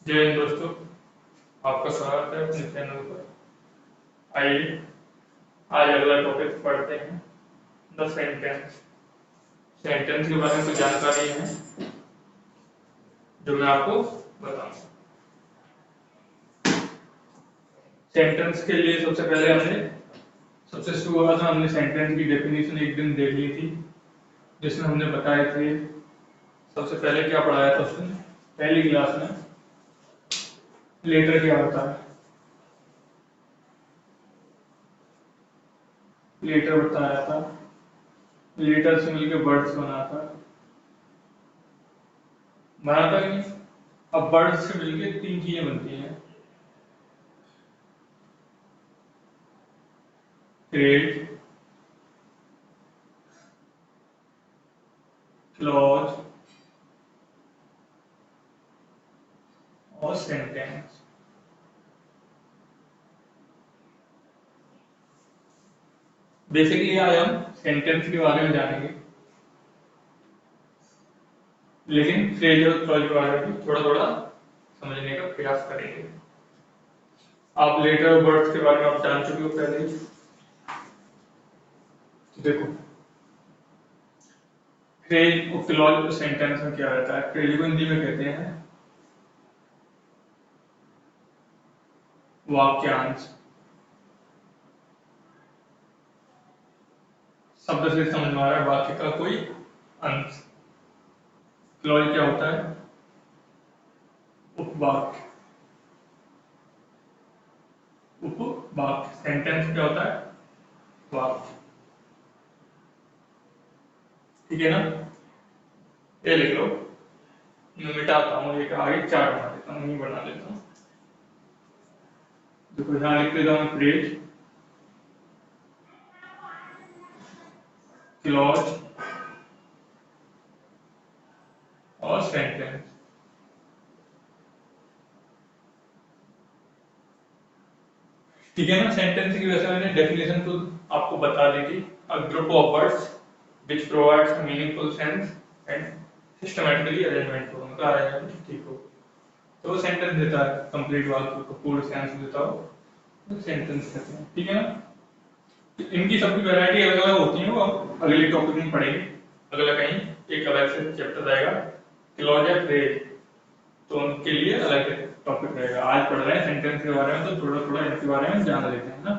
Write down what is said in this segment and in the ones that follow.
जय हिंद दोस्तों, आपका स्वागत है अपने चैनल पर। आइए आज अगला टॉपिक पढ़ते हैं, द सेंटेंस। सेंटेंस के बारे में कुछ जानकारी है जो मैं आपको बताऊंगा। सेंटेंस के लिए सबसे शुरुआत में हमने सेंटेंस की डेफिनेशन एक दिन देख ली थी, जिसमें हमने बताए थे सबसे पहले क्या पढ़ाया था उसने पहली क्लास में, लेटर क्या होता है। लेटर बताया था, लेटर से मिलकर वर्ड्स बनाता कि नहीं। अब वर्ड्स से मिलकर तीन चीजें बनती हैं, फ्रेज, क्लॉज और सेंटेंस। बेसिकली आज हम सेंटेंस के बारे में जानेंगे, लेकिन फ्रेज और क्लॉज के बारे में थोड़ा थोड़ा समझने का प्रयास करेंगे। आप लेटर और वर्ड्स के बारे में आप जान चुके हो पहले ही। देखो, फ्रेज और क्लॉज और सेंटेंस में क्या रहता है। फ्रेज को हिंदी में कहते हैं वाक्यांश। शब्द से समझ में आ रहा है वाक्य का कोई अंश। क्लॉज क्या होता है, उपवाक्य। उपवाक्य। सेंटेंस क्या होता है, वाक्य। ठीक है ना, ये लिख लो। मैं मिटाता हूँ, एक आगे चार बना देता हूँ, नहीं बना लेता हूँ। देखो यहाँ लिख देता हूँ फ्रेज, क्लॉज और सेंटेंस। ठीक है ना। सेंटेंस की वैसे मैंने डेफिनेशन तो आपको बता दी थी। A group of words which provides a meaningful sense and systematically arrangement हो, उनका अरेंजमेंट ठीक हो तो वो सेंटेंस देता है। कंप्लीट वाक्य को पूर्ण सेंस देता हो तो सेंटेंस कहते हैं। ठीक है ना। तो इनकी सबकी वैरायटी अलग अलग होती है, वो हम अगले टॉपिक में पढ़ेंगे। अगला कहीं एक अलग से चैप्टर आएगा, क्लॉज या फ्रेज, तो उनके लिए अलग टॉपिक रहेगा। आज पढ़ रहे हैं सेंटेंस के बारे में, तो थोड़ा थोड़ा इनके बारे में जान लेते हैं ना।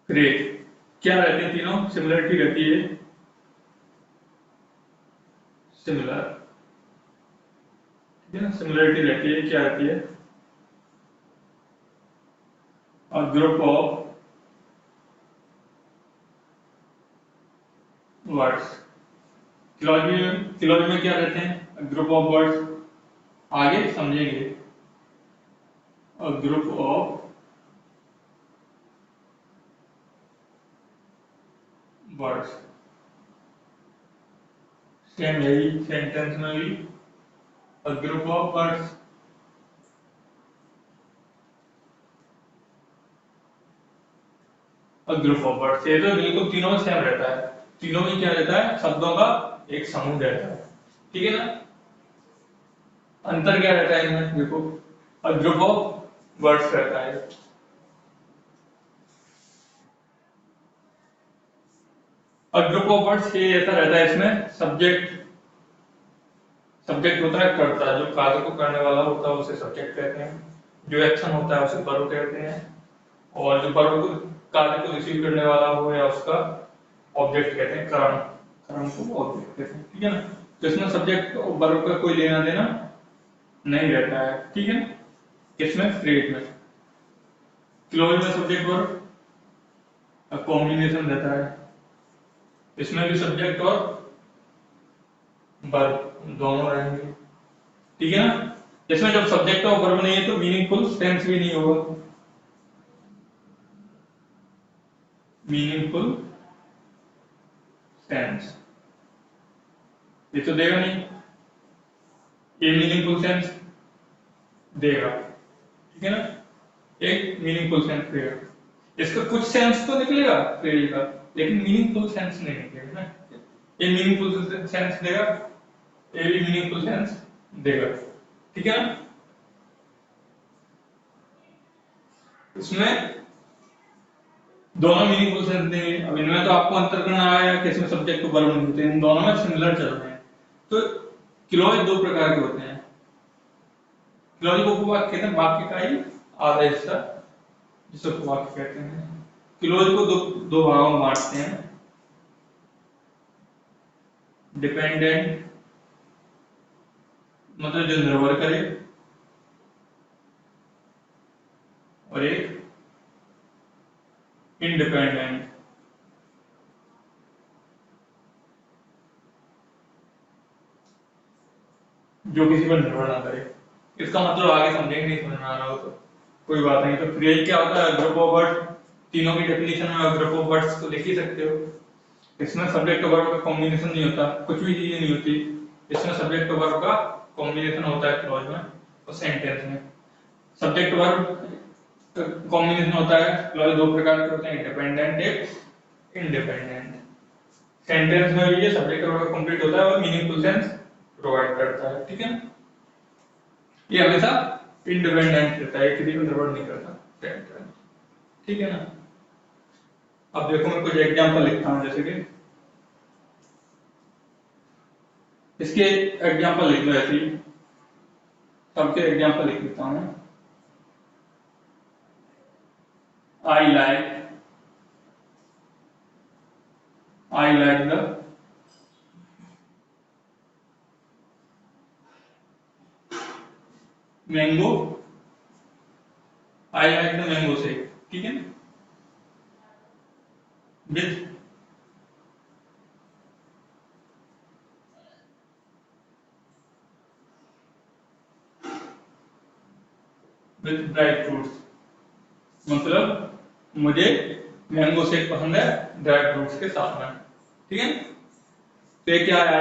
फ्रेज क्या रहते हैं, तीनों सिमिलरिटी रहती है, सिमिलर। ठीक है ना, सिमिलरिटी रहती है। क्या रहती है, a group of words. Clause में क्या रहते हैं, ग्रुप ऑफ वर्ड्स। आगे समझेंगे। A group of words, same यही सेंटेंस में भी a group of words. A group of words, ये तो बिल्कुल तीनों में सेम रहता है। तीनों में क्या रहता है, शब्दों का एक समूह रहता है। ठीक है ना। अंतर क्या रहता है इनमें, देखो, अ ग्रुप ऑफ वर्ड्स रहता है। अ ग्रुप ऑफ वर्ड्स ये ऐसा रहता है, इसमें सब्जेक्ट होता है कर्ता, जो कार्य को करने वाला होता है उसे सब्जेक्ट कहते हैं। जो एक्शन होता है उसे वर्ब कहते हैं। और जो वर्ब को कार्य को रिसीव करने वाला हो या उसका ऑब्जेक्ट कहते हैं, कर्म। कर्म को ऑब्जेक्ट कहते हैं। ठीक है ना। तो इसमें सब्जेक्ट और वर्ब का कोई लेना देना नहीं रहता है। ठीक है। किसमें, फ्रेज में। क्लोज में सब्जेक्ट वर्ब कॉम्बिनेशन रहता है। इसमें भी सब्जेक्ट और वर्ब दोनों रहेंगे। ठीक है ना। इसमें जब सब्जेक्ट और वर्ब नहीं है तो मीनिंगफुल सेंस भी नहीं होगा। मीनिंगफुल सेंस ये तो देगा नहीं, ये मीनिंगफुल सेंस देगा। ठीक है ना, एक मीनिंगफुल सेंस देगा। इसका कुछ सेंस तो निकलेगा फ्रेज का, लेकिन मीनिंगफुल सेंस नहीं निकलेगा ना। ये मीनिंगफुल सेंस देगा, ये भी मीनिंगफुल सेंस देगा। ठीक है ना। इसमें दोनों मीनिंगफुल सेंस देंगे। अब इनमें तो आपको अंतर करना आया कि इसमें सब्जेक्ट और वर्ब नहीं होते, इन दोनों में सिमिलर चल रहे हैं। तो क्लॉज दो प्रकार के होते हैं। क्लॉज को उपवाक्य कहते हैं, वाक्य का ही आधा हिस्सा जिसे उपवाक्य कहते हैं। क्लॉज को दो भागों में बांटते हैं, डिपेंडेंट मतलब जो निर्भर करे, और एक इंडिपेंडेंट जो किसी पर निर्भर ना करे। इसका मतलब आगे समझेंगे, नहीं समझ में आ रहा हो तो कोई बात नहीं। तो फ्रेज क्या होता है? Group of word. तीनों की डेफिनेशन में ग्रुप ऑफ वर्ड्स तो लिख ही सकते हो। इसमें सब्जेक्ट और वर्ब का कॉम्बिनेशन नहीं होता, कुछ भी चीजें नहीं होती। इसमें सब्जेक्ट और वर्ब का कॉम्बिनेशन होता है क्लॉज में और सेंटेंस में। सब्जेक्ट वर्ब कॉम्बिनेशन होता है क्लॉज दो प्रकार के होते हैं, इंडिपेंडेंट एक इंडिपेंडेंट। सेंटेंस में भी ये सब्जेक्ट और वर्ब कंप्लीट होता है और मीनिंगफुल सेंस प्रोवाइड करता है। ठीक है, ये हमेशा इंडिपेंडेंट रहता है, किसी को निर्भर नहीं करता सेंटेंस। ठीक है ना। अब देखो मैं कुछ एग्जांपल लिखता हूं, जैसे कि इसके एग्जांपल लिख लो ऐसे ही, सबके एग्जांपल लिख लेता हूं। आई like the mango, I like the mango shake. ठीक है, विथ ड्राई फ्रूट्स। मतलब मुझे मैंगो शेक पसंद है ड्राई फ्रूट्स के साथ में। ठीक है, तो ये क्या है?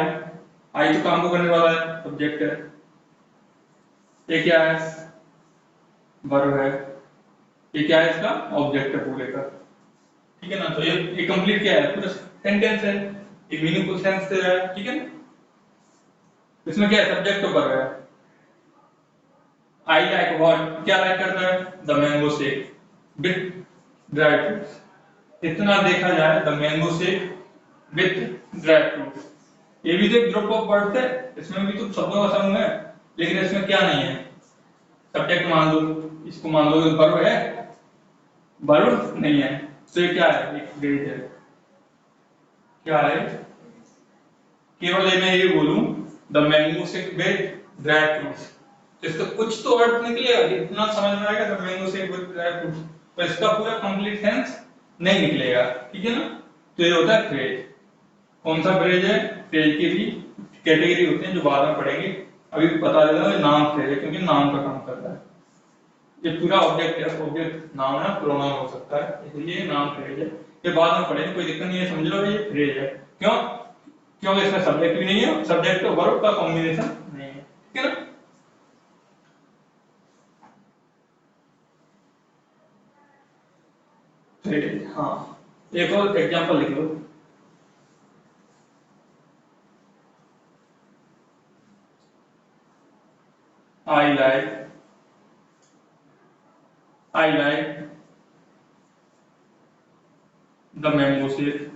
आई तो काम को करने वाला है, सब्जेक्ट है। ये क्या है? वर्ब है। ये क्या है? इसका ऑब्जेक्ट है पूरे का। ठीक है ना। तो ये कंप्लीट क्या है? पूरा सेंटेंस है, ये मीनिंगफुल सेंस दे रहा है। ठीक है, इसमें क्या है? सब्जेक्ट तो वर्ब है। आई लाइक व्हाट, क्या लाइक करता है? The mango shake with dry fruits. इतना देखा जाए, the mango shake with dry fruits, ये भी तो एक ग्रुप ऑफ वर्ड्स है, इसमें भी तो शब्दों का समूह है। लेकिन इसमें क्या नहीं है? सब्जेक्ट मान लो, इसको मान लो वर्ब है, वर्ब नहीं है। तो ये क्या है? एक फ्रेज है। क्या है? केवल ये मैं ये बोलूं the mango shake with dry fruits, तो इसका कुछ तो अर्थ निकलेगा, इतना समझ में आएगा the mango shake with dry fruits, पर इसका पूरा कंप्लीट सेंस नहीं निकलेगा। ठीक है ना। तो ये होता है फ्रेज। कौन सा फ्रेज है? फ्रेज की भी कैटेगरी होती है जो बाद में पढ़ेंगे, अभी बता देता हूं। नाम फ्रेज है क्योंकि नाम का काम करता है। ये पूरा ऑब्जेक्ट है, ऑब्जेक्ट नाम है, प्रोनाउन हो सकता है, इसलिए नाम फ्रेज है। ये बाद में पढ़ेंगे, कोई दिक्कत नहीं है, समझ लो ये फ्रेज है। क्यों? क्योंकि इसमें सब्जेक्ट भी नहीं है, सब्जेक्ट और वर्ब का कॉम्बिनेशन नहीं है। ठीक है ना। फ्रेज, हाँ। एक और एग्जांपल लिख लो। I like I like the mango shake,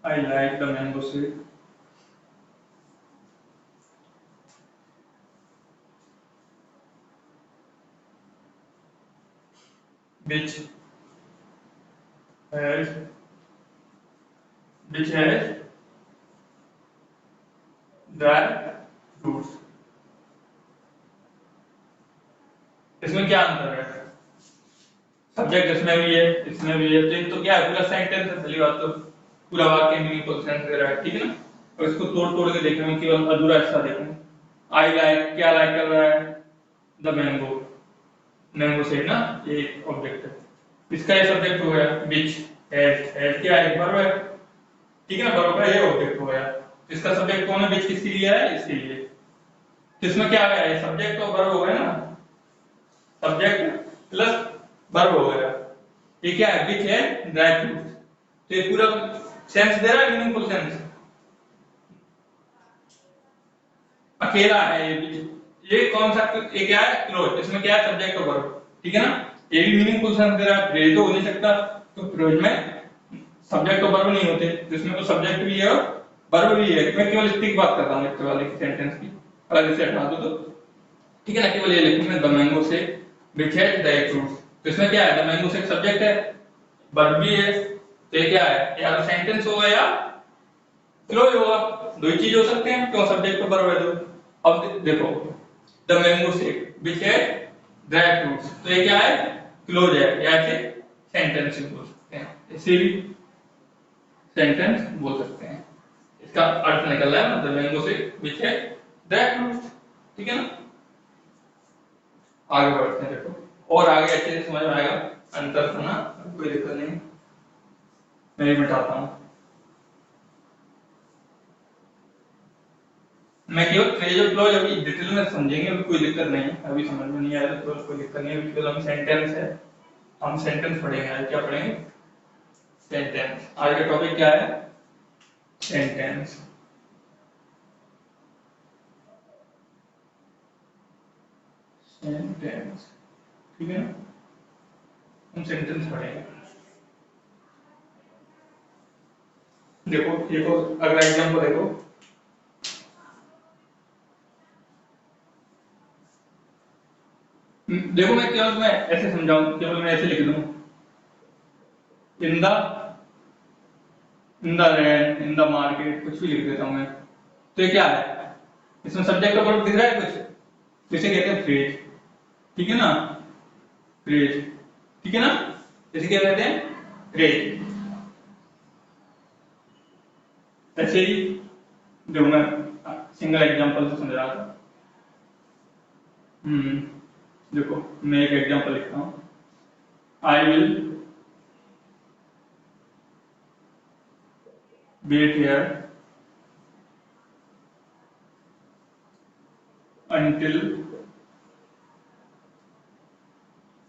I like the mango shake which has which has dry fruits. इसमें क्या अंतर है? सब्जेक्ट इसमें भी है, इसमें भी है, तो ये तो क्या है? पूरा सेंटेंस है, पहली बात तो पूरा वाक्य मीनिंगफुल सेंस दे रहा है। ठीक है ना। और इसको तोड़ तोड़ के देखें, मैं केवल अधूरा हिस्सा देखूं। आई लाइक, क्या लाइक कर रहा है? द मैंगो, मैंगो से ना, ये ऑब्जेक्ट है। इसका ये सब्जेक्ट हो गया, विच हैज क्या है? वर्ब है। ठीक है ना, वर्ब का ये ऑब्जेक्ट हो गया। इसका सब्जेक्ट कौन है? विच किसके लिए है? इसके लिए। तो इसमें क्या आ गया? ये सब्जेक्ट और वर्ब हो गया ना, सब्जेक्ट प्लस वर्ब हो गया। ये क्या है? विच है ड्राई फ्रूट। तो ये पूरा सेंस दे रहा है, मीनिंगफुल सेंस। अकेला है ये कौन सा, ये क्या है, क्लोज, इसमें क्या है, सब्जेक्ट और वर्ब, ठीक है ना। ये भी मीनिंगफुल सेंस दे रहा है, फ्रेज तो हो नहीं सकता, तो फ्रेज में सब्जेक्ट और वर्ब नहीं होते, जिसमें तो सब्जेक्ट भी है और वर्ब भी है। मैं केवल इतनी बात कर रहा हूँ इतने वाले सेंटेंस की, अगर इसे हटा दो तो, ठीक है ना। केवल ये लिखूंगा द मैंगो से विच हैज ड्राई फ्रूट्स, तो इसमें क्या है, द मैंगो से एक सब्जेक्ट है, वर्ब भी है, तो ये क्या है, या तो सेंटेंस होगा या क्लोज होगा, दो ही चीज हो सकते हैं, क्यों, सब्जेक्ट और वर्ब है तो। अब देखो द मैंगो से विच हैज ड्राई फ्रूट्स, तो ये क्या है, क्लोज है, या ऐसे सेंटेंस बोल सकते हैं, इसे भी सेंटेंस बोल सकते हैं, इसका अर्थ निकल रहा है द मैंगो से विच हैज ड्राई फ्रूट्स, ठीक है ना। आगे बढ़ते हैं, देखो और आगे अच्छे से समझ में आएगा, अंतर था ना, कोई दिक्कत नहीं, मैं भी मिटाता हूँ। मैं केवल फ्रेज और क्लॉज अभी डिटेल में समझेंगे, अभी कोई दिक्कत नहीं है, अभी समझ में नहीं आया तो कोई दिक्कत नहीं है, अभी केवल हम सेंटेंस है, हम सेंटेंस पढ़ेंगे। आज क्या पढ़ेंगे, सेंटेंस। आज का टॉपिक क्या है, सेंटेंस। सेंटेंस, ठीक है ना, हम सेंटेंस पढ़ेंगे। देखो एक और अगला एग्जांपल देखो, देखो मैं केवल मैं ऐसे समझाऊं, केवल मैं ऐसे लिख दूं, in the rain, in the market, कुछ भी लिख देता हूं मैं, तो ये क्या है, इसमें सब्जेक्ट का वर्ब दिख रहा है कुछ, तो इसे कहते हैं फ्रेज, ठीक है ना, फ्रेज, ठीक है ना, इसे क्या कहते हैं, फ्रेज। ऐसे ही जो मैं सिंगल एग्जांपल से समझा रहा था, देखो मैं एक एग्जांपल लिखता हूं, I will wait here until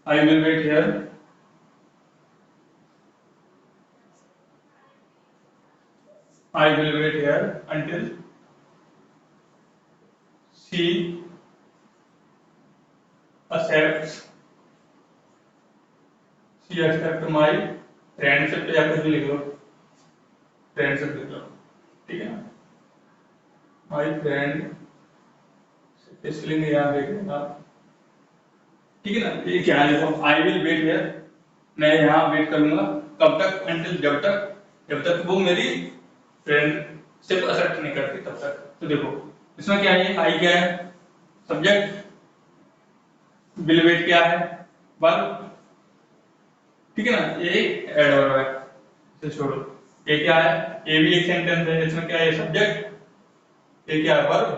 I will wait here I will wait here until she accepts my friendship, या कुछ भी लिख लो, फ्रेंडशिप लिख लो, ठीक है ना, माई फ्रेंड, इसलिए याद रखिएगा, ठीक है ना। ये क्या है, देखो आई विल वेट हियर, मैं यहाँ वेट करूंगा, कब तक, अंटिल, जब तक वो मेरी फ्रेंडशिप एक्सेप्ट नहीं करती तब तक। तो देखो इसमें क्या है, आई क्या है, सब्जेक्ट, विल वेट क्या है, वर्ब, ठीक है ना, ये एडवर्ब है, इसे छोड़ो। ये क्या है, ये भी एक सेंटेंस है, इसमें क्या है, सब्जेक्ट, ये क्या है, वर्ब,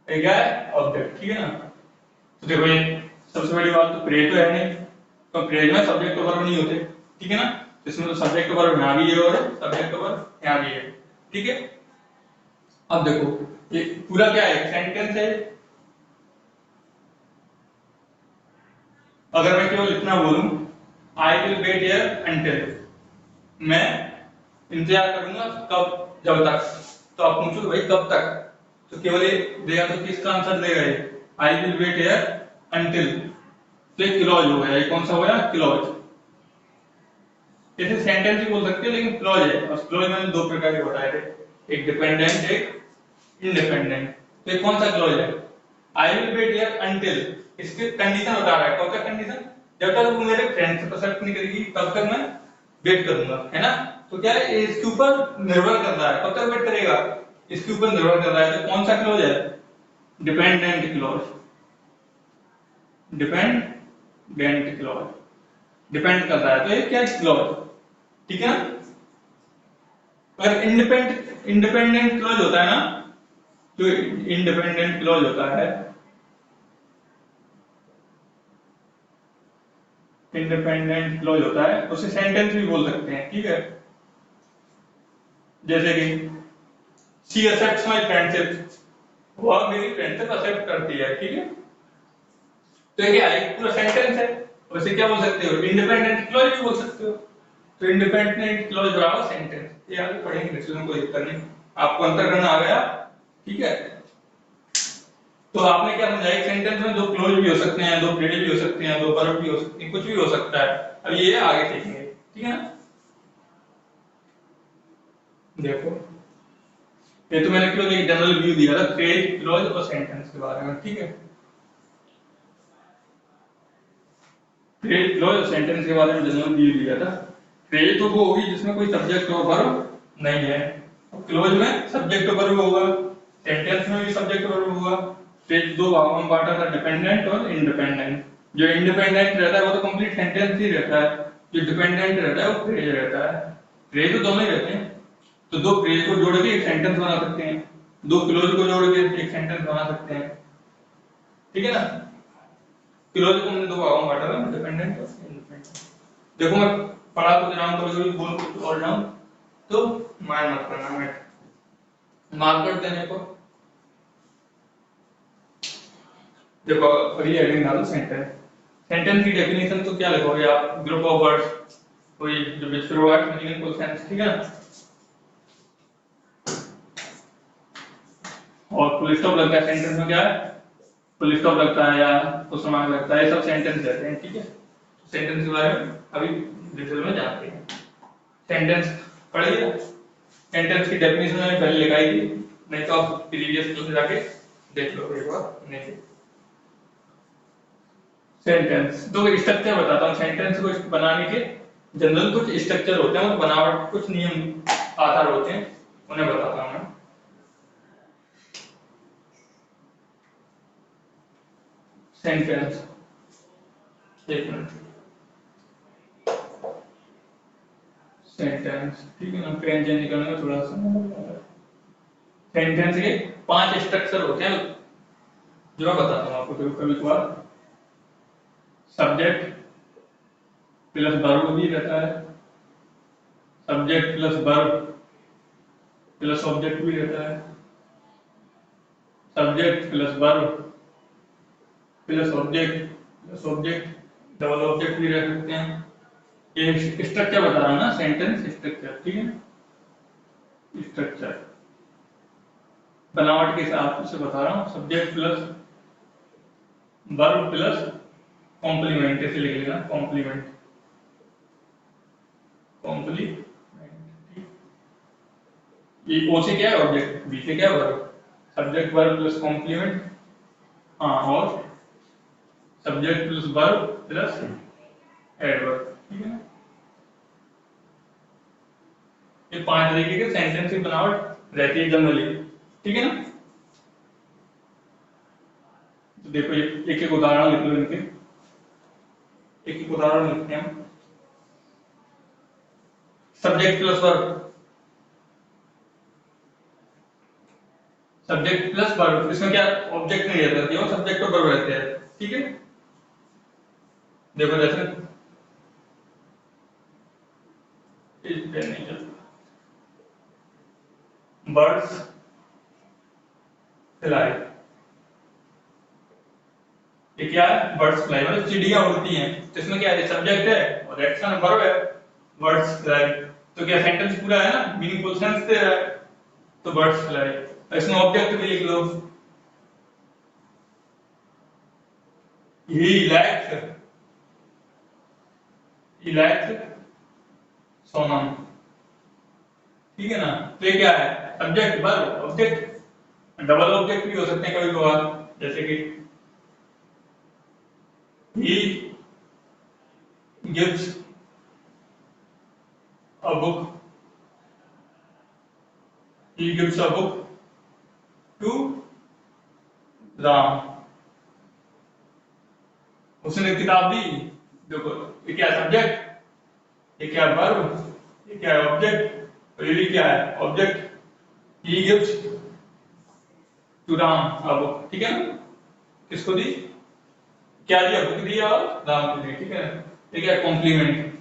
ये क्या है, ऑब्जेक्ट, ठीक है ना। तो देखो ये सबसे बड़ी बात, तो फ्रेज तो है नहीं, तो फ्रेज में सब्जेक्ट और वर्ब नहीं होते, ठीक है ना, इसमें तो सब्जेक्ट और वर्ब यहाँ भी है और सब्जेक्ट और वर्ब यहाँ भी है, ठीक है। अब देखो ये पूरा क्या है, सेंटेंस है, अगर मैं केवल इतना बोलूं, I will wait here until, मैं इंतजार करूंगा कब, जब तक, तो आप पूछोगे भाई कब तक, तो केवल ये देगा, तो किसका आंसर देगा ये, I will wait here until, तो ये क्लॉज हो गया, ये कौन सा हो गया, क्लॉज। इसे सेंटेंस भी बोल सकते हो, लेकिन क्लॉज है, और क्लॉज मैंने दो प्रकार के बताए थे, एक डिपेंडेंट, एक इंडिपेंडेंट। तो ये कौन सा क्लॉज है, I will wait here until, इसके कंडीशन बता रहा है, कौन सा कंडीशन, जब तक वो मेरे फ्रेंड से एक्सेप्ट नहीं करेगी तब तक मैं वेट करूंगा, है ना। तो क्या है, इसके ऊपर निर्भर कर रहा है, कब तक वेट करेगा, इसके ऊपर निर्भर कर रहा है, तो कौन सा क्लॉज है, dependent clause, dependent clause, depend कर रहा है, तो ये क्या है, क्लॉज, ठीक है ना। अगर इंडिपेंडेंट क्लॉज होता है ना, जो इंडिपेंडेंट क्लॉज होता है, इंडिपेंडेंट क्लॉज होता है, उसे सेंटेंस भी बोल सकते हैं, ठीक है। जैसे कि शी एक्सेप्ट्स माय फ्रेंडशिप, वह मेरी फ्रेंडशिप एक्सेप्ट करती है, ठीक है। तो ये क्या है, पूरा सेंटेंस है, उसे क्या बोल सकते हो, इंडिपेंडेंट क्लॉज भी बोल सकते हो। तो इंडिपेंडेंट क्लॉज बराबर सेंटेंस, ये आगे पढ़ेंगे, इसमें कोई दिक्कत नहीं। आपको अंतर करना आ गया, ठीक है। तो आपने क्या समझा, एक सेंटेंस में दो क्लोज भी हो सकते हैं, दो प्रेडिकेट भी हो सकते हैं, दो वर्ब भी हो सकते हैं, कुछ भी हो सकता है। अब ये आगे सीखेंगे, ठीक है ना। देखो ये तो मैंने केवल एक जनरल व्यू दिया था फ्रेज, क्लोज और सेंटेंस के बारे में, ठीक है। फ्रेज, क्लोज और सेंटेंस के बारे में जनरल व्यू दिया था। फ्रेज तो वो होगी जिसमें कोई सब्जेक्ट और वर्ब नहीं है, क्लोज में सब्जेक्ट और वर्ब होगा, सेंटेंस में भी सब्जेक्ट और वर्ब होगा। फ्रेज दो भागों में बांटा था, डिपेंडेंट और इंडिपेंडेंट। जो इंडिपेंडेंट रहता है वो तो कंप्लीट सेंटेंस ही रहता है, जो डिपेंडेंट रहता है वो फ्रेज रहता है। फ्रेज तो दोनों ही रहते हैं, तो दो फ्रेज को जोड़ के एक सेंटेंस बना सकते हैं, दो क्लोज को जोड़ के एक सेंटेंस बना सकते हैं, ठीक है ना। क्लोज को हमने दो भागों में बांटा था, डिपेंडेंट और इंडिपेंडेंट। देखो मैं पढ़ा तो रहा हूं, कभी कभी बोल कुछ और जाऊं तो मार मत करना, मैं मार्कर देने को। देखो अगली हेडिंग डालो सेंटेंस। सेंटेंस की डेफिनेशन तो क्या लिखोगे आप, ग्रुप ऑफ वर्ड्स कोई जो विच प्रोवाइड मीनिंगफुल सेंस, ठीक है ना। और फुल स्टॉप लगता है सेंटेंस में, क्या है फुल स्टॉप लगता है या क्वेश्चन मार्क लगता है, ये सब सेंटेंस रहते हैं, ठीक है। सेंटेंस के बारे में अभी डिटेल में जानते हैं। सेंटेंस पढ़िए, सेंटेंस की डेफिनेशन मैंने पहले लिखाई थी, नहीं तो आप प्रीवियस क्लास में जाके देख लो एक बार, नहीं। सेंटेंस दो स्ट्रक्चर बताता हूँ सेंटेंस को बनाने के। जनरल कुछ स्ट्रक्चर होते हैं और बनावट कुछ नियम आधार होते हैं, उन्हें बताता हूँ मैं। सेंटेंस, एक मिनट। सेंटेंस, ठीक है ना, पेन चेंज करने में थोड़ा सा। सेंटेंस के 5 स्ट्रक्चर होते हैं जो मैं बताता हूँ आपको कभी कभार। सब्जेक्ट प्लस वर्ब भी रहता है, subject plus verb plus object भी रहता है, subject plus verb plus object plus object, double object भी रह सकते हैं। ये स्ट्रक्चर बता रहा हूँ ना, सेंटेंस स्ट्रक्चर, ठीक है। स्ट्रक्चर बनावट के हिसाब से बता रहा हूँ, subject plus verb plus complement, ऐसे लिख लेना, कॉम्प्लीमेंट, कॉम्प्लीमेंट। ये ओ से क्या है ऑब्जेक्ट, बी से क्या है verb, subject verb plus complement, हाँ, और subject plus verb plus adverb, ठीक है ना। ये 5 तरीके के सेंटेंस की बनावट रहती है जनरली, ठीक है ना। तो देखो ये एक एक उदाहरण लिख लो इनके, एक एक उदाहरण लिखते हैं हम। Subject plus verb, subject plus verb, इसमें क्या ऑब्जेक्ट नहीं रहता, केवल सब्जेक्ट और वर्ब रहते हैं, ठीक है। देखो जैसे इस पे नहीं चलता, बर्ड्स फ्लाई, ये क्या है, बर्ड्स फ्लाई मतलब चिड़िया उड़ती हैं, तो इसमें क्या है, सब्जेक्ट है और एक्शन वर्ब है, बर्ड्स फ्लाई। तो क्या सेंटेंस पूरा है ना, मीनिंगफुल सेंस दे रहा है, तो बर्ड्स फ्लाई। इसमें ऑब्जेक्ट भी लिख लो, ही लाइक्स सोनम, ठीक है ना। तो ये क्या है, subject verb object, double object भी हो सकते हैं कभी कभार, जैसे कि he gives a book, he gives a book to Ram, उसने किताब दी। देखो ये क्या सब्जेक्ट, ये क्या वर्ब, ये क्या है ऑब्जेक्ट, और ये क्या है object, he gives to Ram a book, ठीक है ना। किसको दी, क्या दिया, बुक दिया और राम को दी, ठीक है। ये क्या कॉम्प्लीमेंट,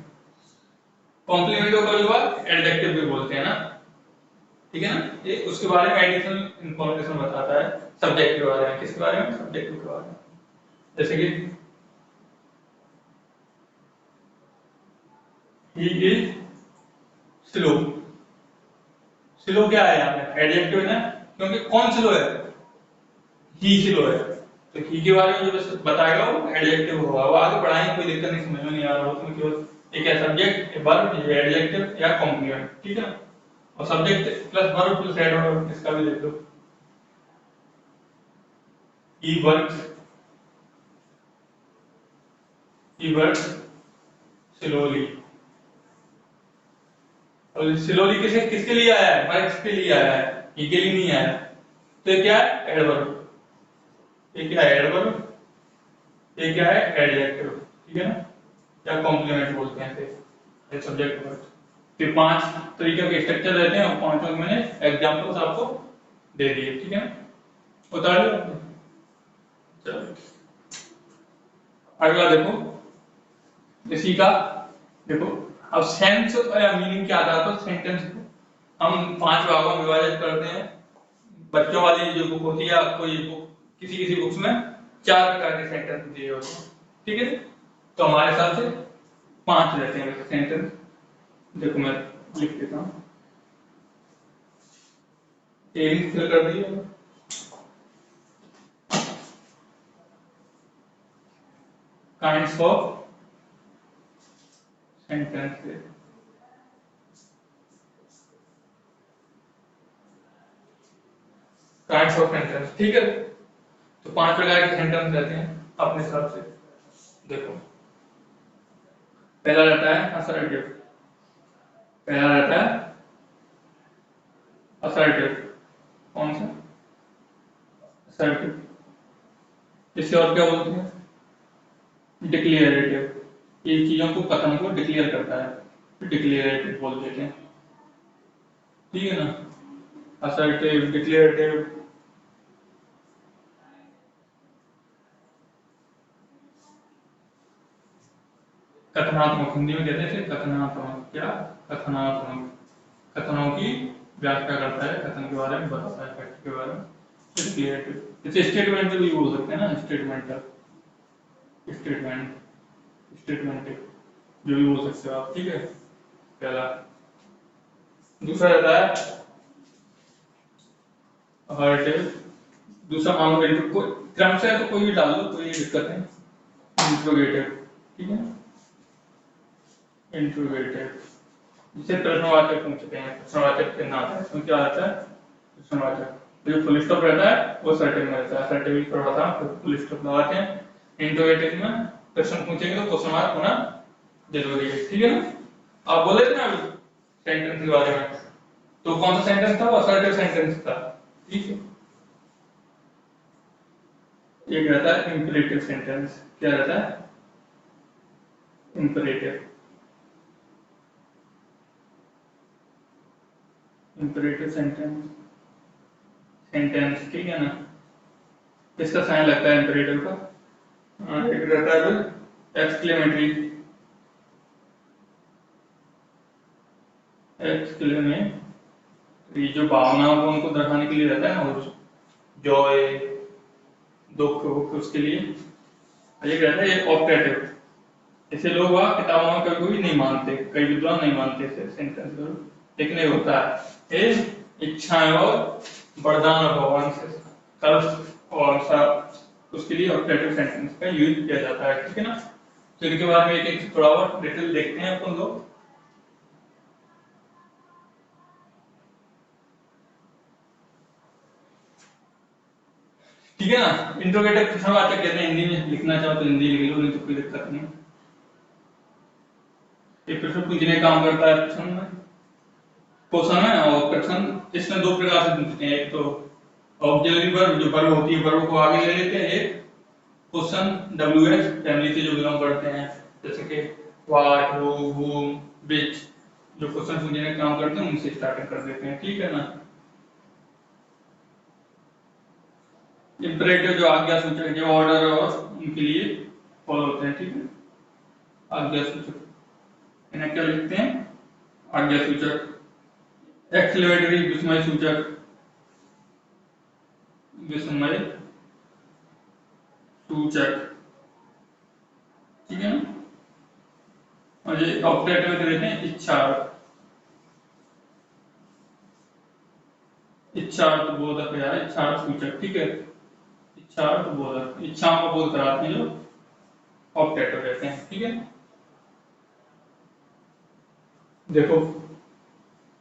कॉम्प्लीमेंट को कभी कभार एडजेक्टिव भी बोलते हैं ना, ठीक है ना। ये उसके बारे में एडिशनल इंफॉर्मेशन बताता है सब्जेक्ट के बारे में, किसके बारे में, सब्जेक्ट के बारे में। जैसे कि ही इज स्लो, स्लो क्या है यहाँ पे, एडजेक्टिव है ना, क्योंकि कौन स्लो है, ही स्लो है, तो ही के बारे में जो बस बताएगा वो एडजेक्टिव होगा। वो आगे बढ़ाएंगे, कोई दिक्कत नहीं, समझ में नहीं आ रहा हो तो केवल एक है सब्जेक्ट, एक वर्ब, ये एडजेक्टिव या कॉम्प्लीमेंट, ठीक है ना। और subject plus verb plus adverb, इसका भी देख लो। He works, he works slowly. और स्लोली किसे किसके लिए आया है, वर्क्स के लिए आया है, ही के लिए नहीं आया है। तो ये क्या है, एडवर्ब, ये क्या है एडवर्ब, ये क्या है एडजेक्टिव, ठीक है ना, या कॉम्प्लीमेंट बोलते हैं इसे, ये सब्जेक्ट वर्ब। फिर 5 तरीके के स्ट्रक्चर रहते हैं और 5 मैंने एग्जांपल्स आपको दे दिए, ठीक है ना, उतार लिया आपने। चलो अगला देखो, इसी का देखो, अब सेंस या मीनिंग क्या आता है, तो सेंटेंस को हम 5 भागों में विभाजित करते हैं। बच्चों वाली जो बुक होती है या कोई बुक, किसी किसी बुक्स में 4 प्रकार के सेंटेंस दिए होते हैं, ठीक है। तो हमारे हिसाब से 5 रहते हैं सेंटेंस। देखो मैं लिख देता हूँ, ए फिल कर दिया, kinds of sentence, kinds of sentence, ठीक है। तो 5 प्रकार के सेंटेंस रहते हैं अपने हिसाब से। देखो पहला रहता है असर्टिव, पहला रहता है असर्टिव, कौन सा असर्टिव, इसे और क्या बोलते हैं, डिक्लेरेटिव, ये चीजों को कथन को डिक्लेयर करता है, डिक्लेरेटिव बोल देते हैं, ठीक है ना। असर्टिव, डिक्लेरेटिव, कथनात्मक, हिंदी में कहते हैं इसे कथनात्मक, क्या कथनात्मक, कथनों की व्याख्या करता है, कथन के बारे में बताता है, फैक्ट के बारे में। डिक्लेरेटिव इसे स्टेटमेंट भी बोल सकते हैं ना, स्टेटमेंट, स्टेटमेंट, स्टेटमेंट जो भी बोल सकते हो आप, ठीक है, पहला। दूसरा रहता है हर्टिव, दूसरा कॉन्वर्टिव, को क्रम से है तो कोई भी डाल लो, कोई दिक्कत नहीं। इंट्रोगेटिव, ठीक है, इंट्रोगेटिव, जिसे प्रश्नवाचक पूछते हैं, प्रश्नवाचक चिन्ह आता है, इसमें क्या आता है प्रश्नवाचक, जो फुल स्टॉप रहता है वो सर्टिव में रहता है, सर्टिव थोड़ा सा फुल स्टॉप लगाते हैं। इंट्रोगेटिव में प्रश्न पूछेंगे तो क्वेश्चन मार्क होना जरूरी है, ठीक है ना। आप बोले थे ना अभी सेंटेंस के बारे में, तो कौन सा सेंटेंस था, वो असर्टिव सेंटेंस था, ठीक है। एक रहता है इंपरेटिव सेंटेंस, क्या रहता है इंपरेटिव, इंपरेटिव सेंटेंस, सेंटेंस, ठीक है ना। किसका साइन लगता है इंपरेटिव का, एक रहता है एक्सक्लेमेटरी, एक्सक्लेमेटरी जो भावनाओं को उनको दर्शाने के लिए रहता है ना, और जॉय, दुख, उसके लिए। एक रहता है ऑप्टेटिव, इसे लोग वहाँ किताबों में कभी नहीं मानते, कई विद्वान नहीं मानते इसे सेंटेंस, लेकिन ये होता है, ये इच्छाएं और वरदान और भगवान से कर्म और सब, उसके लिए ऑप्टेटिव सेंटेंस का यूज किया जाता है, ठीक है ना। तो इनके बारे में एक एक थोड़ा और डिटेल देखते हैं अपन लोग। ठीक है ना, इंट्रोगेटिव प्रश्नवाचक कहते हैं, हिंदी में लिखना चाहो तो हिंदी लिख लो, नहीं तो कोई दिक्कत नहीं। एक प्रश्न पूछने का काम करता है प्रश्न में, क्वेश्चन है, और प्रश्न इसमें 2 प्रकार से पूछते हैं, एक तो ऑक्सिलरी वर्ब, जो वर्ब होती है वर्ब को आगे ले लेते हैं, एक क्वेश्चन WH फैमिली से जो बिलोंग करते हैं, जैसे कि व्हाट, हु, whom, which, जो क्वेश्चन पूछने का काम करते हैं उनसे स्टार्ट कर देते हैं, ठीक है ना। इंपरेटिव जो आज्ञा सूचक, जो ऑर्डर और उनके लिए फॉलो होते हैं, ठीक है, आज्ञा सूचक, इन्हें क्या लिखते हैं आज्ञा सूचक। एक्सक्लेमेटरी विस्मय सूचक, विस्मय सूचक, ठीक है ना। और ये ऑप्टेटिव देते हैं इच्छा, इच्छार्थ बोधक या इच्छार्थ सूचक, ठीक है। इच्छार्थ बोधक, इच्छाओं का बोध कराते हैं जो ऑप्टेटो कहते हैं, ठीक है। देखो,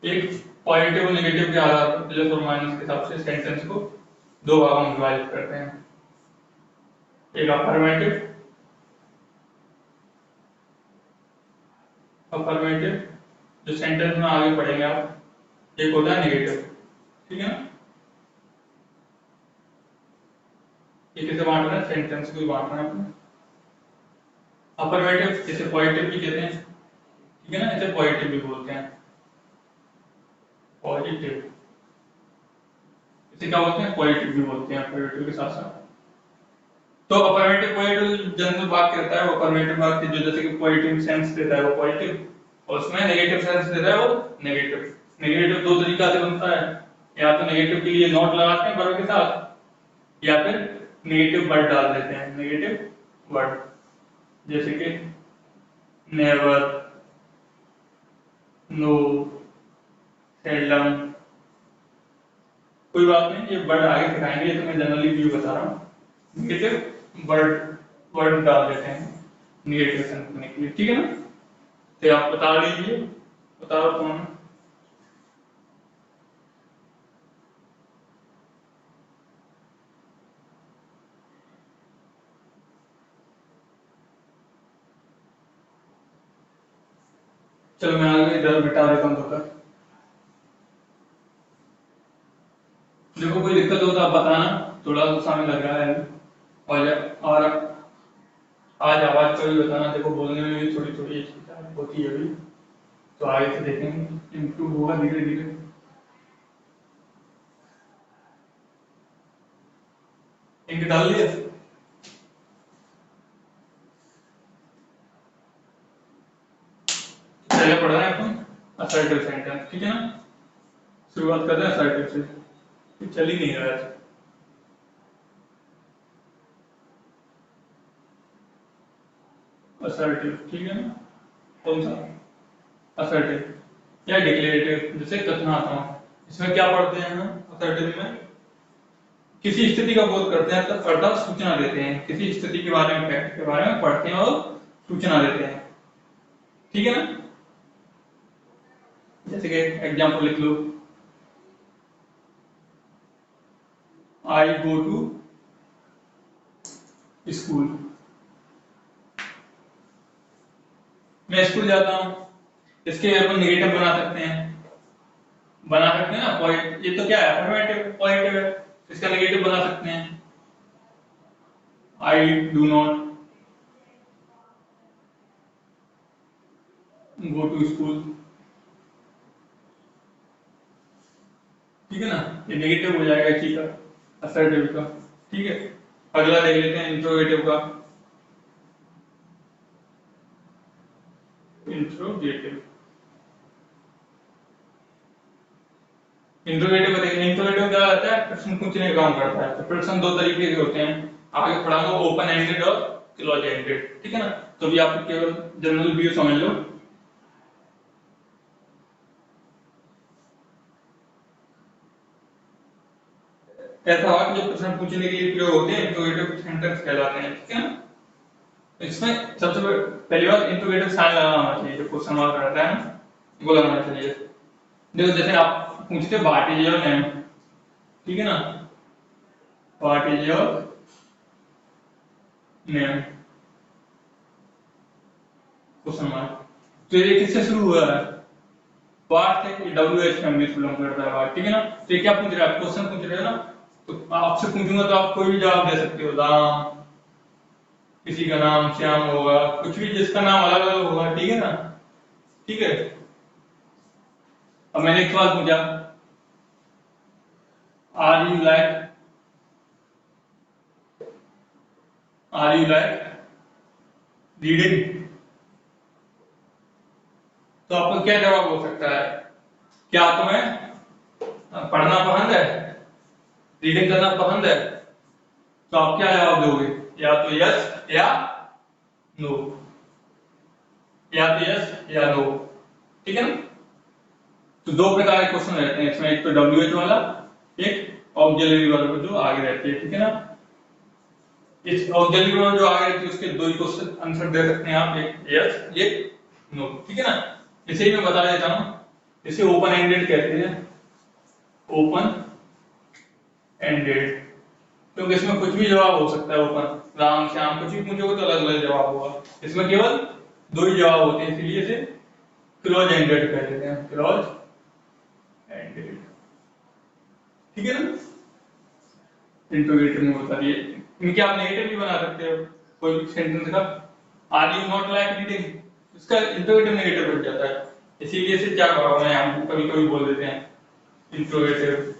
एक पॉजिटिव और नेगेटिव के आधार पर प्लस और माइनस के हिसाब से सेंटेंस को दो भागों में विभाजित करते हैं। एक अफर्मेटिव, अफर्मेटिव जो सेंटेंस में आगे पढ़ेंगे आप, एक होता है नेगेटिव, ठीक है ना। ये किसे बांट रहे हैं, सेंटेंस को बांट रहे हैं अपने। अफर्मेटिव इसे पॉजिटिव भी कहते हैं, ठीक है ना, इसे पॉजिटिव भी बोलते हैं, पॉजिटिव इसे क्या बोलते हैं, पॉजिटिव भी बोलते हैं, अफर्मेटिव के साथ साथ। तो अफर्मेटिव पॉजिटिव जनरल वाक्य रहता है, वो अफर्मेटिव वाक्य जो जैसे कि पॉजिटिव सेंस देता है वो पॉजिटिव, और उसमें नेगेटिव सेंस देता है वो नेगेटिव। नेगेटिव दो तरीका से बनता है, या तो नेगेटिव के लिए नॉट लगाते हैं वर्ब के साथ, या फिर नेगेटिव वर्ड डाल देते हैं, नेगेटिव वर्ड, जैसे कि नेवर, नो, सेल्डम। कोई बात नहीं, ये वर्ड आगे सिखाएंगे, तो मैं जनरली व्यू बता रहा हूँ। नेगेटिव वर्ड वर्ड डाल देते हैं नेगेटिव सेंस करने के लिए, ठीक है ना। तो आप बता लीजिए, बताओ कौन। चलो मैं आगे इधर बिठा देता हूँ तो। देखो कोई दिक्कत हो तो आप बताना, थोड़ा सा समय लग रहा है और आज आवाज का भी बताना। देखो बोलने में भी थोड़ी थोड़ी होती है अभी, तो आगे से देखेंगे इम्प्रूव होगा धीरे धीरे। इनके डाल दिया, पहले पढ़ रहे हैं अपन असर्टिव सेंटेंस, ठीक है ना। शुरुआत करते हैं असर्टिव से, चल ही नहीं रहा है। असर्टिव, ठीक है ना। कौन सा असर्टिव या डिक्लेरेटिव, जैसे कथनात्मक। इसमें क्या पढ़ते हैं हम असर्टिव में, किसी स्थिति का बोध करते हैं, तब अर्थात सूचना देते हैं, किसी स्थिति के बारे में, फैक्ट के बारे में पढ़ते हैं और सूचना देते हैं, ठीक है ना। जैसे कि एग्जांपल लिख लो, आई गो टू स्कूल, मैं स्कूल जाता हूँ। इसके अपन नेगेटिव बना सकते हैं ना, पॉइंट, ये तो क्या है, अफर्मेटिव पॉजिटिव है, इसका नेगेटिव बना सकते हैं, I do not go to school, ठीक है ना। ये नेगेटिव हो जाएगा इसी का, असर्टिव का, ठीक है। अगला देख लेते हैं इंट्रोगेटिव का। इंट्रोगेटिव, इंट्रोगेटिव का देखिए, इंट्रोगेटिव क्या रहता है, प्रश्न पूछने का काम करता है। तो प्रश्न दो तरीके के होते हैं, आगे पढ़ाऊंगा, ओपन एंडेड और क्लोज एंडेड, ठीक है ना। तो भी आप केवल जनरल व्यू समझ लो। ऐसा वाक्य जो प्रश्न पूछने के लिए प्रयोग होते हैं इंट्रोगेटिव सेंटेंस कहलाते हैं, ठीक है ना। इसमें सबसे पहली बात, इंट्रोगेटिव साइन लगाना होना चाहिए, जो क्वेश्चन मार्क रहता है ना, वो लगाना चाहिए। देखो जैसे आप पूछते व्हाट इज योर नेम, ठीक है ना, what is your name, question mark. तो ये किससे शुरू हुआ है, व्हाट से, डब्ल्यू एच फैमिली से बिलोंग करता है व्हाट, ठीक है ना। तो ये क्या पूछ रहा है, क्वेश्चन पूछ रहे हो ना, तो आपसे पूछूंगा तो आप कोई भी जवाब दे सकते हो, राम, किसी का नाम श्याम होगा, कुछ भी जिसका नाम अलग अलग होगा, ठीक है ना, ठीक है। अब मैंने एक सवाल पूछा, are you like, are you like reading, तो आपका क्या जवाब हो सकता है, क्या तुम्हें पढ़ना पसंद है, रीडिंग करना पसंद है। तो आप क्या जवाब दोगे, या तो यस या नो, या तो यस या नो, ठीक है ना। तो दो प्रकार के क्वेश्चन रहते हैं इसमें, एक तो डब्ल्यू एच वाला एक ऑक्सिलरी वर्ब जो आगे रहती है, ठीक है ना। इस ऑक्सिलरी वर्ब जो आगे रहती है उसके दो ही क्वेश्चन आंसर दे सकते हैं आप, एक यस एक नो, ठीक है ना। इसे ही मैं बता देता हूं, इसे ओपन एंडेड कहते हैं, ओपन एंडेड, क्योंकि इसमें कुछ भी जवाब हो सकता है। ओपन राम श्याम कुछ भी पूछोगे तो अलग अलग जवाब होगा, इसमें केवल दो ही जवाब होते हैं, इसलिए इसे क्लोज एंडेड कह देते हैं, क्लोज एंडेड, ठीक है ना। इंट्रोगेटिव में बता दिए, इनके आप नेगेटिव भी बना सकते हो कोई भी सेंटेंस का। Are you not like reading, इसका इंट्रोगेटिव नेगेटिव बन जाता है, इसीलिए इसे क्या भाव में हम कभी कभी बोल देते हैं इंट्रोगेटिव।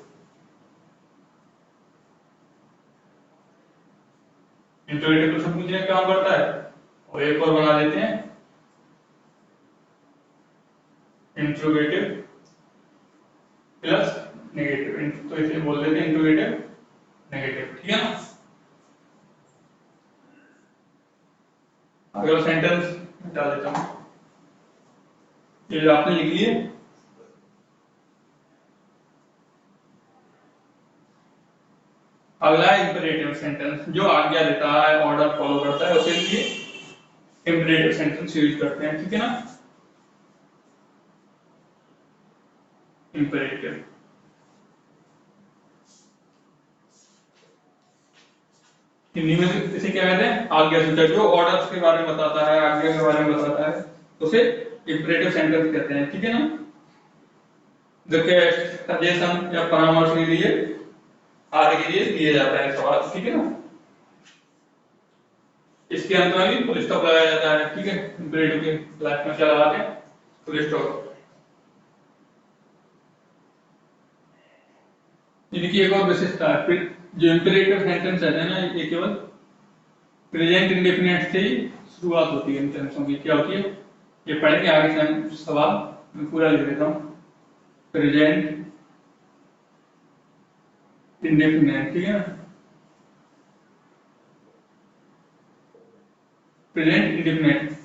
इंट्रोगेटिव क्वेश्चन पूछने का काम करता है। और एक और बना देते हैं इंट्रोगेटिव प्लस नेगेटिव, तो इसे बोल देते हैं इंट्रोगेटिव नेगेटिव, ठीक है ना। अगला सेंटेंस हटा देता हूं, ये आपने लिख लिए। अगला इंपेरेटिव सेंटेंस, जो आज्ञा देता है, ऑर्डर फॉलो करता है, उसे लिए इंपेरेटिव सेंटेंस यूज करते हैं, ठीक है ना। इंपेरेटिव हिंदी में इसे क्या कहते हैं, आज्ञा सूचक, जो ऑर्डर्स के बारे में बताता है, आज्ञा के बारे में बताता है, उसे इंपेरेटिव सेंटेंस कहते हैं, ठीक है ना। रिक्वेस्ट सजेशन या परामर्श के लिए आदि के लिए दिया जाता है सवाल, ठीक है ना। इसके अंत में भी फुल स्टॉप लगाया जाता है, ठीक है। इंपेरेटिव के लास्ट में क्या लगाते हैं, फुल स्टॉप। इनकी एक और विशेषता है, जो इंपेरेटिव सेंटेंस रहते हैं ना, ये केवल प्रेजेंट इंडेफिनिट से ही शुरुआत होती है इन सेंटेंसों की। क्या होती है ये पढ़ेंगे आगे से हम, सवाल मैं पूरा लिख देता हूं। प्रेजेंट इंडेफिनिट, ठीक है ना, प्रेजेंट इंडेफिनिट।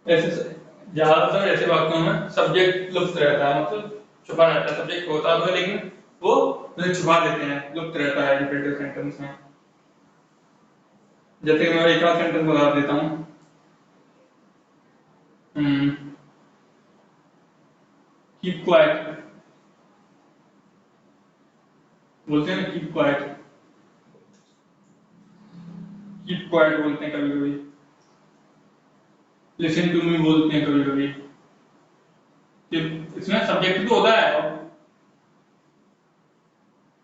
ऐसे ज्यादातर ऐसे वाक्यों में सब्जेक्ट लुप्त रहता है, मतलब छुपा रहता है, सब्जेक्ट होता तो है लेकिन वो उसे छुपा देते हैं, लुप्त रहता है इंपेरेटिव सेंटेंस में। जैसे कि मैं एक और सेंटेंस बता देता हूँ, कीप क्वाइट, बोलते हैं ना कीप क्वाइट, कीप क्वाइट बोलते हैं कभी कभी, लिसन टू मी बोलते हैं कभी कभी। इसमें सब्जेक्ट तो होता है और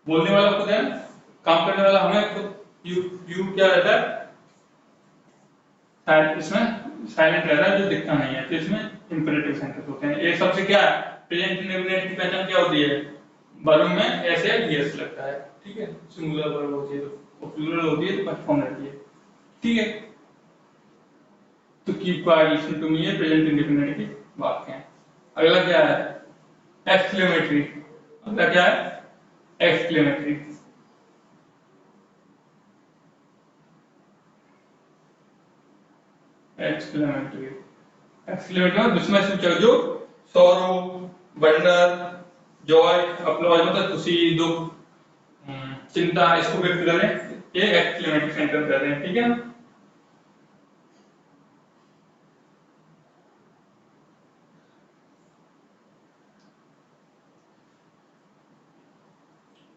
बोलने वाला खुद है, काम करने वाला हमें खुद, यू क्या रहता है, इसमें साइलेंट रहता है जो दिखता नहीं है, तो इसमें इंपेरेटिव सेंटेंस होते हैं। एक सबसे क्या है, प्रेजेंट इंडेफिनिट की पहचान क्या होती है, वर्ब में ऐसे यस लगता है, ठीक है। सिंगुलर वर्ब होती है तो प्लूरल होती है तो फर्स्ट फॉर्म रहती है, ठीक है। तो keep quiet, listen to me ये प्रेजेंट इंडेफिनिट की वाक्य हैं। अगला क्या है, एक्सक्लेमेटरी। अगला क्या है, एक्सक्लेमेटरी। एक्सक्लेमेटरी, एक्सक्लेमेटरी मतलब विस्मय सूचक, जो सौरो, वंडर, जॉय, अपलॉज मतलब खुशी, दुख, चिंता, इसको व्यक्त करें, ये एक्सक्लेमेटरी सेंटेंस कहते हैं, ठीक है ना।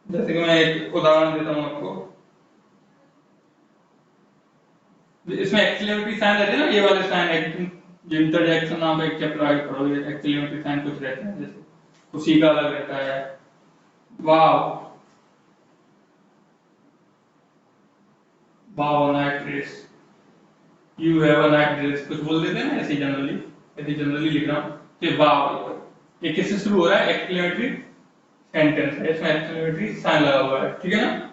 जैसे कि मैं एक उदाहरण देता हूं आपको, इसमें एक्सक्लेमेटरी साइन रहते हैं ना, ये वाले साइन, जो इंटरजेक्शन नाम का एक चैप्टर आगे पढ़ोगे, एक्सक्लेमेटरी साइन कुछ रहते हैं, जैसे खुशी का अलग रहता है, wow, wow night dress, you have a night dress, कुछ बोल देते हैं ना ऐसे जनरली, ऐसे जनरली लिख रहा हूं तो वाव, ये किससे शुरू हो रहा है, एक्सक्लेमेटरी सेंटेंस है, इसमें एक्सक्लेमेटरी साइन लगा हुआ है, ठीक है ना।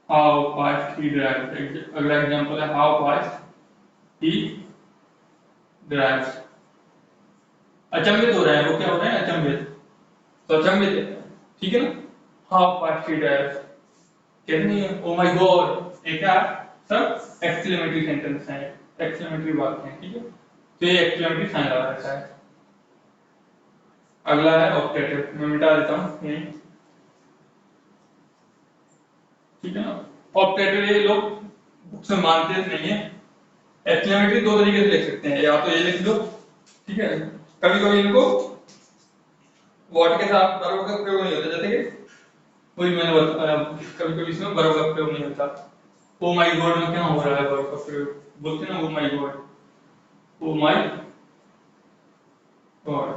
हाउ फास्ट ही ड्राइव्स, अगला एग्जांपल है हाउ फास्ट ही ड्राइव्स। अचंभित हो रहा है, वो क्या हो रहा है, अचंभित, तो अचंभित, ठीक है ना, हाउ फास्ट ही ड्राइव्स। कहते नहीं है ओ माय गॉड, ये क्या सब एक्सक्लेमेटरी सेंटेंस है, एक्सक्लेमेटरी वाक्य है, ठीक है। तो ये एक्सक्लेमेटरी साइन लगा रहता है। अगला है ऑप्टेटिव, मैं मिटा देता हूँ ये, ठीक है ना। ऑप्टेटिव ये लोग बुक से मानते नहीं है। एक्सक्लेमेटरी दो तरीके से लिख सकते हैं, या तो ये लिख लो, ठीक है। कभी कभी इनको व्हाट के साथ वर्ब का प्रयोग नहीं होता, जैसे कि वही मैंने बताया, कभी कभी इसमें वर्ब का प्रयोग नहीं होता। ओ माय गॉड में क्या हो रहा है वर्ब का प्रयोग, बोलते हैं ना oh my God, oh my God,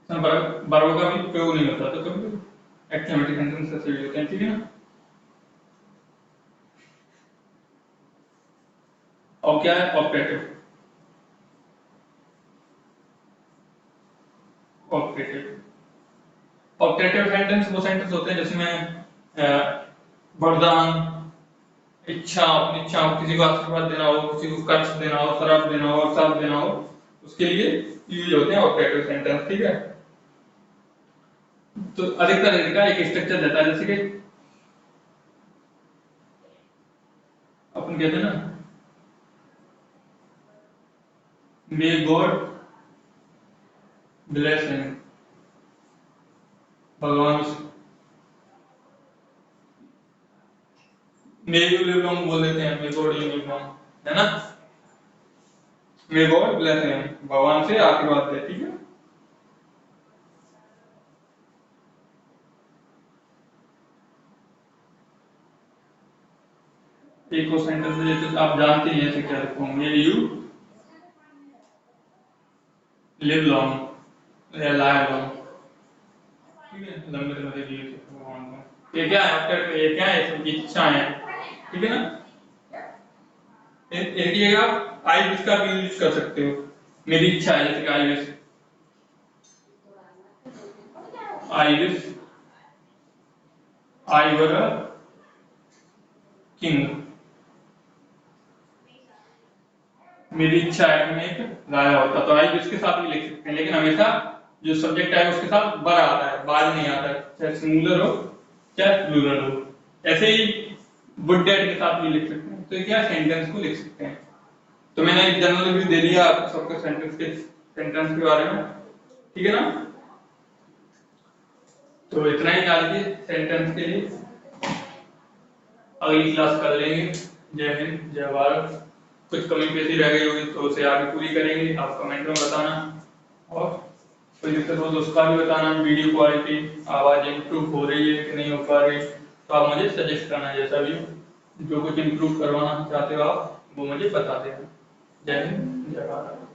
इसमें वर्ब का भी प्रयोग नहीं होता, तो कभी एक्सक्लेमेटरी सेंटेंस से होते हैं, ठीक है ना। और क्या है ऑपरेटिव, ऑपरेटिव ऑपरेटिव सेंटेंस वो सेंटेंस होते हैं जिसमें वरदान, इच्छा, अपनी इच्छा हो, किसी को आशीर्वाद देना हो, किसी को कर्ज देना हो, शराब देना हो, अवसर देना हो, उसके लिए यूज होते हैं ऑपरेटिव सेंटेंस, ठीक है। तो अधिकतर इनका एक स्ट्रक्चर रहता है, जैसे कि अपन कहते हैं ना मे गॉड ब्लेस हिम, भगवान मे यू लिव लॉन्ग बोल देते हैं, may God you live long, है ना। मे गॉड ब्लेस हिम, भगवान से आशीर्वाद दे, ठीक है। एक और सेंटेंस है जैसे आप जानते हैं, ऐसे क्या लिखूंगे, यू लिव लॉन्ग या लाइव लॉन्ग, ठीक है, लंबे लंबे जीव से भगवान को। ये क्या है आपका, ये क्या है, सबकी इच्छा है, ठीक है ना। इनकी जगह आप आई विश का भी यूज कर सकते हो, मेरी इच्छा है, जैसे I wish, I wish I were a king, मेरी इच्छा है कि मैं एक राजा होता, तो आई विश के साथ भी लिख सकते हैं, लेकिन हमेशा जो सब्जेक्ट है उसके साथ बर आता है, बाद नहीं आता है, चाहे सिंगुलर हो चाहे प्लूरल हो। ऐसे ही वुड डैड के साथ भी लिख सकते हैं, तो ये क्या सेंटेंस को लिख सकते हैं। तो मैंने एक जनरल रिव्यू दे दिया आपको सबके सेंटेंस के बारे में, ठीक है ना। तो इतना ही आज के सेंटेंस के लिए, अगली क्लास कर लेंगे। जय हिंद जय भारत। कुछ कमी पेशी रह गई होगी तो उसे आगे पूरी करेंगे, आप कमेंट में बताना, और कोई दिक्कत हो तो उसका भी बताना। वीडियो क्वालिटी, आवाज इंप्रूव हो रही है कि नहीं हो पा रही, तो आप मुझे सजेस्ट करना, जैसा भी जो कुछ इंप्रूव करवाना चाहते हो आप वो मुझे बता देना। जय हिंद जय भारत।